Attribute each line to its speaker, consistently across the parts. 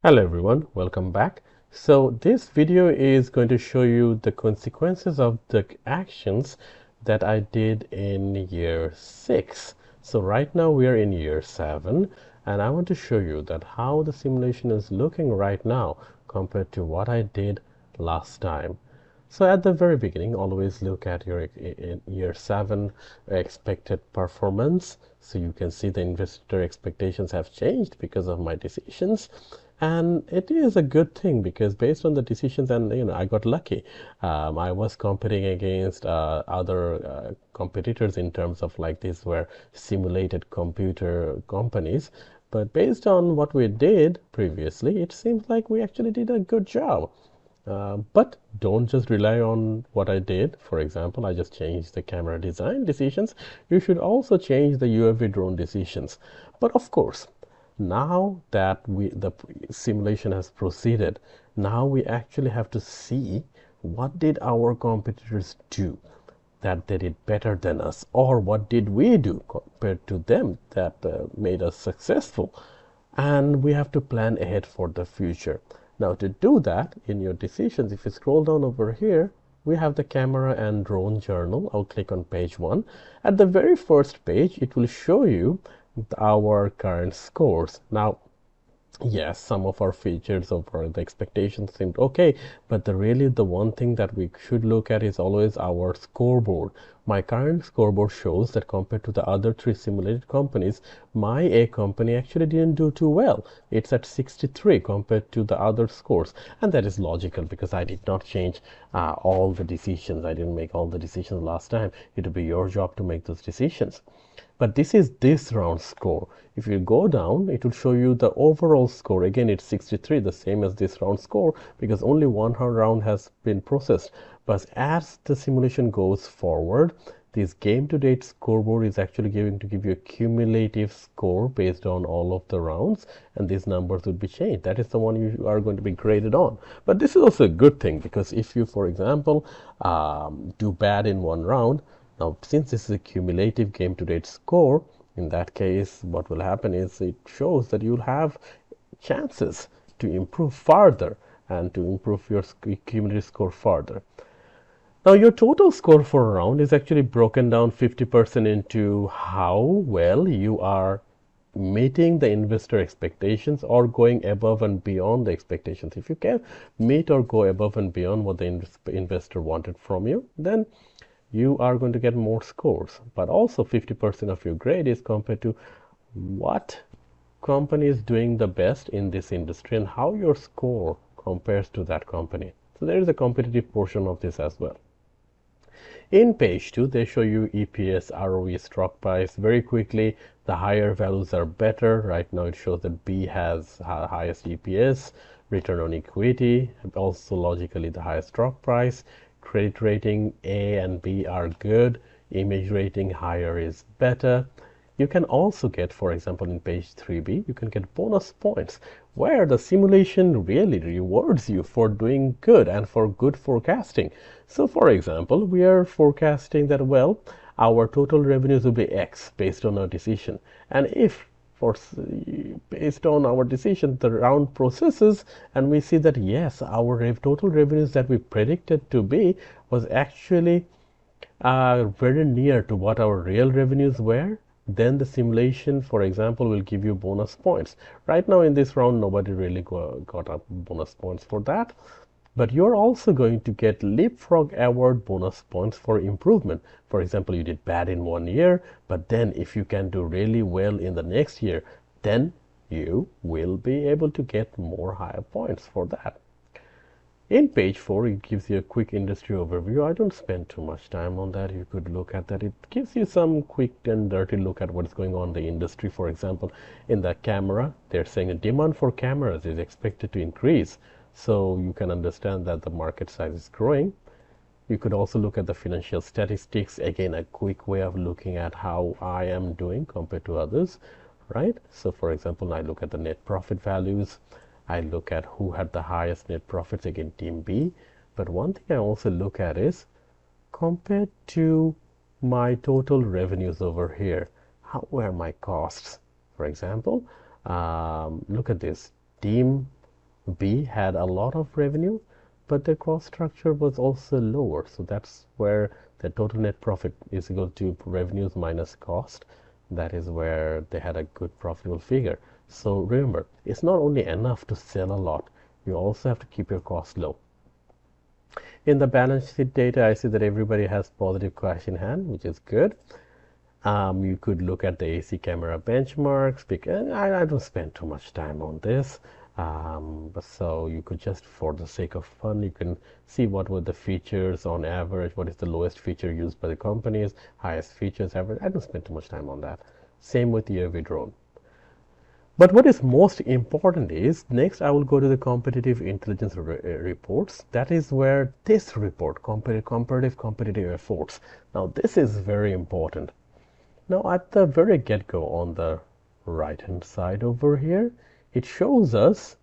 Speaker 1: Hello everyone, welcome back. So this video is going to show you the consequences of the actions that I did in year 6. So right now we are in year 7 and I want to show you that how the simulation is looking right now compared to what I did last time. So at the very beginning, always look at your in year 7 expected performance. So you can see the investor expectations have changed because of my decisions. And it is a good thing because based on the decisions, and I got lucky. I was competing against other competitors in terms of like these were simulated computer companies. But based on what we did previously, it seems like we actually did a good job. But don't just rely on what I did. For example, I just changed the camera design decisions. You should also change the UAV drone decisions. But of course, now that the simulation has proceeded, now we actually have to see what did our competitors do that they did better than us, or what did we do compared to them that made us successful. And we have to plan ahead for the future. Now to do that, in your decisions, if you scroll down over here, we have the camera and drone journal. I'll click on page 1. At the very first page, it will show you our current scores. Now, yes, some of our features of the expectations seemed okay, but really the one thing that we should look at is always our scoreboard. My current scoreboard shows that compared to the other 3 simulated companies, my A company actually didn't do too well. It's at 63 compared to the other scores, and that is logical because I did not change all the decisions. I didn't make all the decisions last time. It will be your job to make those decisions. But this is this round score. If you go down, it will show you the overall score. Again, it's 63, the same as this round score, because only one round has been processed. But as the simulation goes forward, this game to date scoreboard is actually going to give you a cumulative score based on all of the rounds, and these numbers would be changed. That is the one you are going to be graded on. But this is also a good thing, because if you, for example, do bad in one round, now, since this is a cumulative game to date score, in that case, what will happen is it shows that you'll have chances to improve further and to improve your cumulative score further. Now, your total score for a round is actually broken down 50% into how well you are meeting the investor expectations or going above and beyond the expectations. If you can meet or go above and beyond what the investor wanted from you, then you are going to get more scores. But also 50% of your grade is compared to what company is doing the best in this industry and how your score compares to that company. So there is a competitive portion of this as well. In page 2, they show you EPS, ROE, stock price very quickly. The higher values are better. Right now it shows that B has highest EPS, return on equity, also logically the highest stock price. Credit rating A and B are good. Image rating higher is better. You can also get, for example, in page 3B, you can get bonus points where the simulation really rewards you for doing good and for good forecasting. So, for example, we are forecasting that, well, our total revenues will be X based on our decision. And if based on our decision, the round processes and we see that yes, our total revenues that we predicted to be was actually very near to what our real revenues were, then the simulation, for example, will give you bonus points. Right now in this round, nobody really got up bonus points for that. But you're also going to get Leapfrog Award bonus points for improvement. For example, you did bad in one year, but then if you can do really well in the next year, then you will be able to get more higher points for that. In page 4, it gives you a quick industry overview. I don't spend too much time on that. You could look at that. It gives you some quick and dirty look at what's going on in the industry. For example, in the camera, they're saying the demand for cameras is expected to increase. So you can understand that the market size is growing. You could also look at the financial statistics. Again, a quick way of looking at how I am doing compared to others, right? So for example, I look at the net profit values. I look at who had the highest net profits, again, team B. But one thing I also look at is compared to my total revenues over here, how were my costs? For example, look at this. Team B had a lot of revenue, but their cost structure was also lower. So that's where the total net profit is equal to revenues minus cost. That is where they had a good profitable figure. So remember, it's not only enough to sell a lot, you also have to keep your costs low. In the balance sheet data, I see that everybody has positive cash in hand, which is good. You could look at the AC camera benchmarks, because I don't spend too much time on this. But so you could just, for the sake of fun, you can see what were the features on average, what is the lowest feature used by the companies, highest features average. I don't spend too much time on that. Same with the UAV drone. But what is most important is, next I will go to the competitive intelligence reports. That is where this report, competitive efforts. Now this is very important. Now at the very get-go on the right-hand side over here, it shows us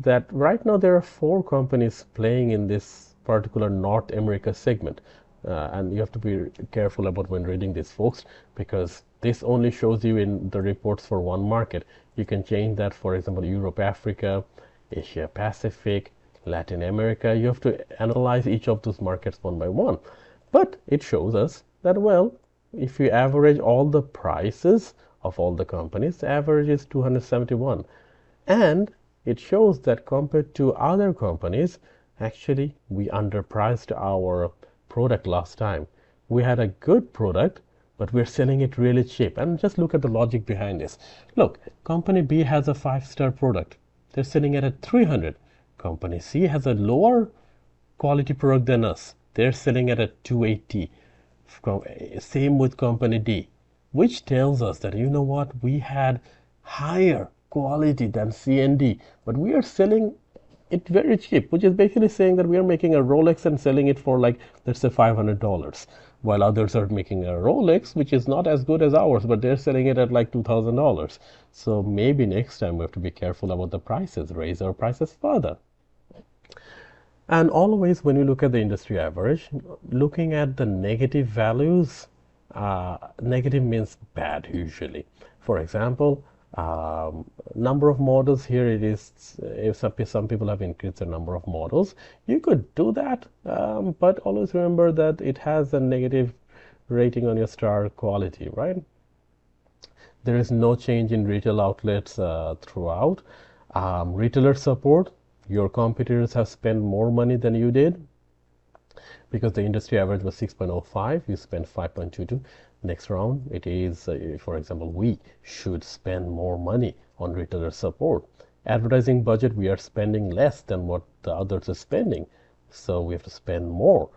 Speaker 1: that right now there are 4 companies playing in this particular North America segment. And you have to be careful about when reading this, folks, because this only shows you in the reports for one market. You can change that, for example, Europe, Africa, Asia Pacific, Latin America. You have to analyze each of those markets one by one. But it shows us that, well, if you average all the prices of all the companies, the average is 271. And it shows that compared to other companies, actually we underpriced our product last time. We had a good product, but we're selling it really cheap. And just look at the logic behind this. Look, company B has a 5-star product. They're selling it at 300. Company C has a lower quality product than us. They're selling it at 280. Same with company D, which tells us that, you know what, we had higher quality than C and D, but we are selling it very cheap, which is basically saying that we are making a Rolex and selling it for, like, let's say $500, while others are making a Rolex which is not as good as ours, but they're selling it at like $2,000. So maybe next time we have to be careful about the prices, raise our prices further. And always when you look at the industry average, looking at the negative values, negative means bad usually. For example, number of models here, it is, if some people have increased the number of models, you could do that, but always remember that it has a negative rating on your star quality, right? There is no change in retail outlets throughout. Retailer support, your competitors have spent more money than you did, because the industry average was 6.05, you spent 5.22. Next round, it is, for example, we should spend more money on retailer support. Advertising budget, we are spending less than what the others are spending, so we have to spend more.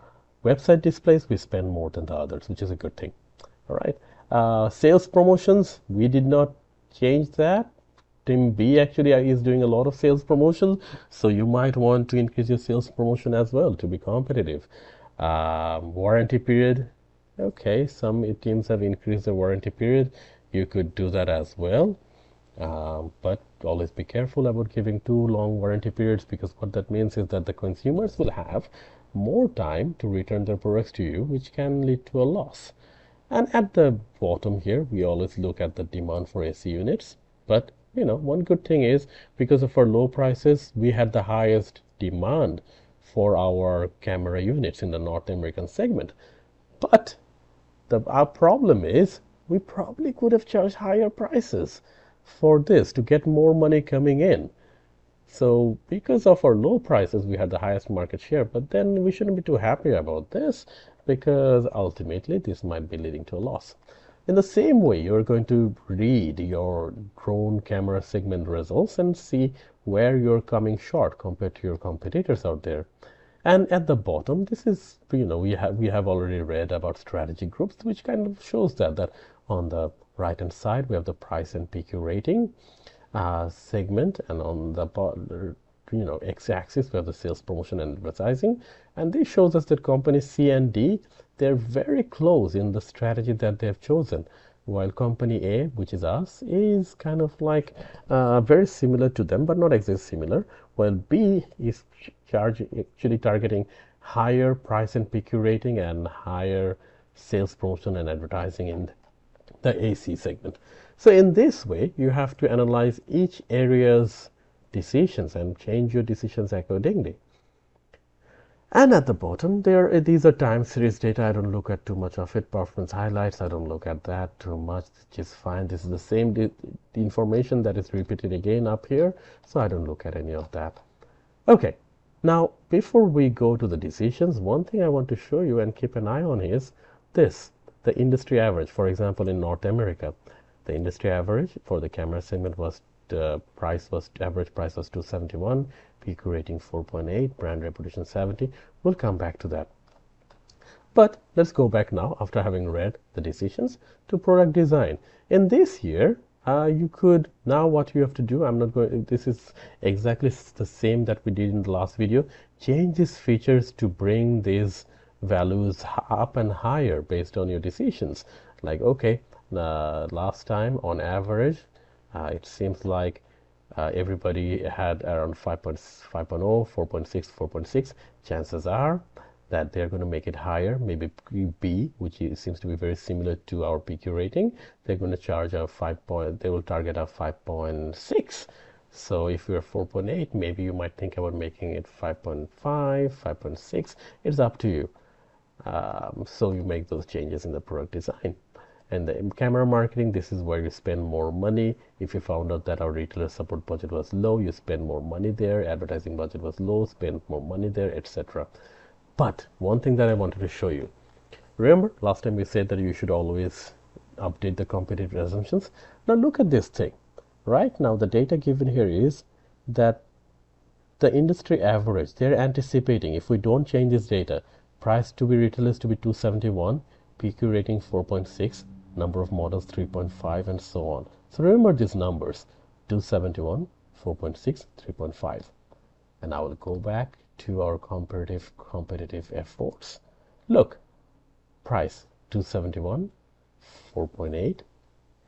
Speaker 1: Website displays, we spend more than the others, which is a good thing. All right. Sales promotions, we did not change that. Team B actually is doing a lot of sales promotion, so you might want to increase your sales promotion as well to be competitive. Warranty period, okay, some teams have increased the warranty period. You could do that as well, but always be careful about giving too long warranty periods, because what that means is that the consumers will have more time to return their products to you, which can lead to a loss. And at the bottom here, we always look at the demand for AC units. But, you know, one good thing is, because of our low prices, we had the highest demand for our camera units in the North American segment. But our problem is, we probably could have charged higher prices for this to get more money coming in. So because of our low prices, we had the highest market share, but then we shouldn't be too happy about this, because ultimately this might be leading to a loss. In the same way, you're going to read your drone camera segment results and see where you're coming short compared to your competitors out there. And at the bottom, this is, you know, we have already read about strategy groups, which kind of shows that on the right hand side we have the price and PQ rating segment, and on the x-axis we have the sales, promotion, and advertising. And this shows us that company C and D, they're very close in the strategy that they have chosen, while company A, which is us, is kind of like very similar to them, but not exactly similar, while B is actually targeting higher price and PQ rating and higher sales, promotion, and advertising in the AC segment. So in this way, you have to analyze each area's decisions and change your decisions accordingly. And at the bottom, these are time series data. I don't look at too much of it. Performance highlights, I don't look at that too much, which is fine. This is the same the information that is repeated again up here, so I don't look at any of that. Okay, now before we go to the decisions, one thing I want to show you and keep an eye on is this, the industry average. For example, in North America, the industry average for the camera segment was average price was 271, PQ rating 4.8, brand reputation 70. We'll come back to that. But let's go back now, after having read the decisions, to product design. In this year, you could, now what you have to do, I'm not going, this is exactly the same that we did in the last video, change these features to bring these values up and higher based on your decisions. Like, okay, last time on average, it seems like everybody had around 5.0, 4.6, 4.6. Chances are that they're going to make it higher, maybe B, which seems to be very similar to our PQ rating. They're going to charge a they will target a 5.6. So if you're 4.8, maybe you might think about making it 5.5, 5.6. It's up to you. So you make those changes in the product design. And the camera marketing, this is where you spend more money. If you found out that our retailer support budget was low, you spend more money there. Advertising budget was low, spend more money there, etc. But one thing that I wanted to show you, remember last time we said that you should always update the competitive assumptions. Now look at this thing. Right now the data given here is that the industry average, they're anticipating, if we don't change this data, price to be retailers to be 271, PQ rating 4.6, number of models 3.5, and so on. So remember these numbers, 271, 4.6, 3.5. And I will go back to our competitive efforts. Look, price 271, 4.8,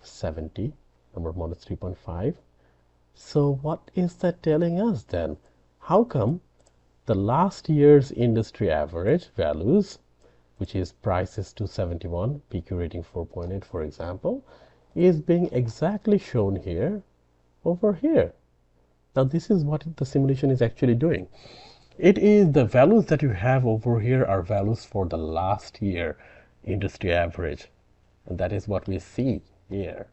Speaker 1: 70, number of models 3.5. So what is that telling us then? How come the last year's industry average values, which is prices 271, PQ rating 4.8, for example, is being exactly shown here over here? Now this is what the simulation is actually doing. It is the values that you have over here are values for the last year industry average, and that is what we see here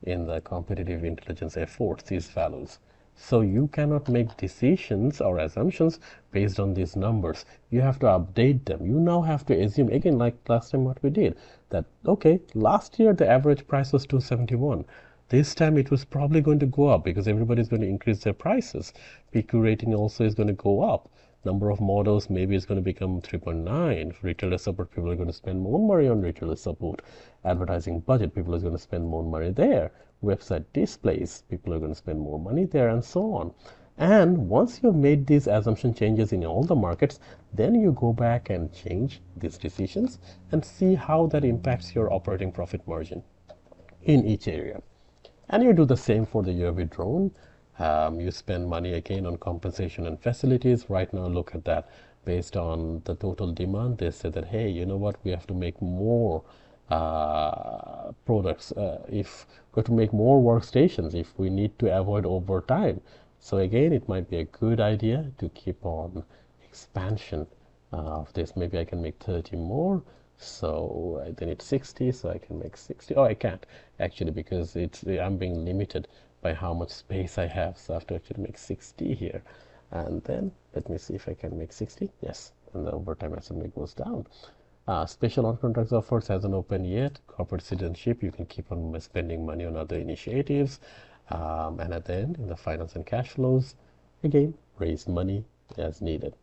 Speaker 1: in the competitive intelligence efforts, these values. So you cannot make decisions or assumptions based on these numbers. You have to update them. You now have to assume, again, like last time what we did, that, okay, last year the average price was 271. This time it was probably going to go up because everybody is going to increase their prices. PQ rating also is going to go up. Number of models maybe is going to become 3.9. Retailer support, people are going to spend more money on retailer support. Advertising budget, people are going to spend more money there. Website displays, people are going to spend more money there, and so on. And once you've made these assumption changes in all the markets, then you go back and change these decisions and see how that impacts your operating profit margin in each area. And you do the same for the UAV drone. You spend money again on compensation and facilities. Right now, look at that. Based on the total demand, they say that, hey, you know what, we have to make more products. If we have to make more workstations, if we need to avoid overtime. So again, it might be a good idea to keep on expansion of this. Maybe I can make 30 more. So then it's 60, so I can make 60. Oh, I can't actually, because I'm being limited by how much space I have. So I have to actually make 60 here. And then let me see if I can make 60. Yes, and the overtime estimate goes down. Special on contracts offers hasn't opened yet. Corporate citizenship, you can keep on spending money on other initiatives. And at the end, in the finance and cash flows, again, raise money as needed.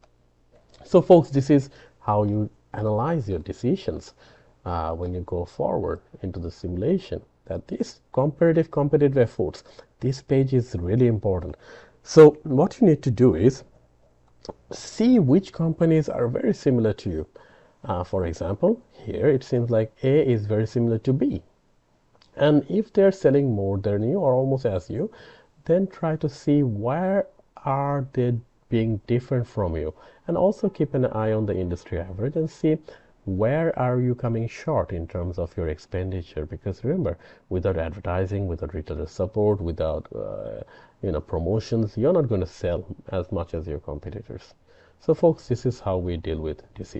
Speaker 1: So folks, this is how you analyze your decisions when you go forward into the simulation. That this competitive efforts, this page is really important. So what you need to do is see which companies are very similar to you. For example, here it seems like A is very similar to B. And if they're selling more than you or almost as you, then try to see where are they being different from you. And also keep an eye on the industry average and see where are you coming short in terms of your expenditure. Because remember, without advertising, without retailer support, without promotions, you're not going to sell as much as your competitors. So folks, this is how we deal with deceit.